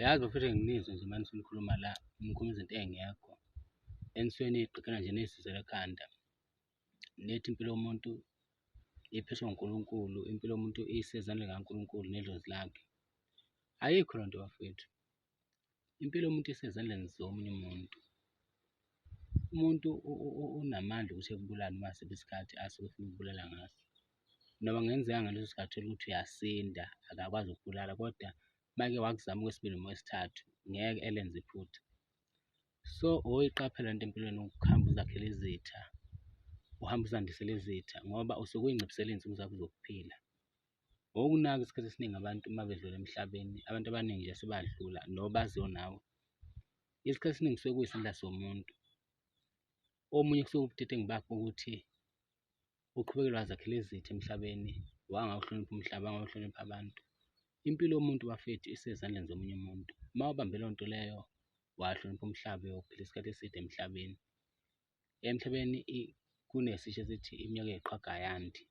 Yazi bafethu nginizwe nje manje nikhuluma la, nikhuluma izinto ey'ngekho. Enisuke niy'qikana nje niy'susela ekhanda. Nithi impilo yomuntu iphethwe nguNkulunkulu, impilo yomuntu isezandleni zikaNkulunkulu nedlozi lakhe. Ayikho loo nto bafethu. Impilo yomuntu isezandleni zomunye umuntu. Umuntu unamandla ukuthi ekubulale uma siphi isikhathi asuke efuna ukubulala ngaso. Noma kungenzeka ngaleso sikhathi uthole ukuthi uyasinda, akakwazi ukubulala, koda uma-ke wakuzama okwesibili noma okwesithathu ngeke elenze iphutha. So, oyiqaphela lento empilweni ukuhamba uzakhela izitha, uhambe uzandisela izitha ngoba usuke uy'nciphisele iy'nsuku zakho zokuphila. Ngokunaka isikhathi esiningi abantu uma bedlula emhlabeni, abantu abaningi nje sebadlula nobaziyo nawe. Isikhathi esiningi kusuke kuyisandla somuntu. Omunye kusuke ubudedengu bakhe ukuthi uqhubekele wazakhela izitha emhlabeni, wangawuhloniphi umhlaba, wangawuhloniphi abantu. Impilo yomuntu bafethu isezandleni zomunye umuntu. Uma ubambe leyo nto leyo, wahlonipha umhlaba, uyophila isikhathi eside emhlabeni. Emhlabeni kunesisho esithi iminyaka eyiqhaga ayandi.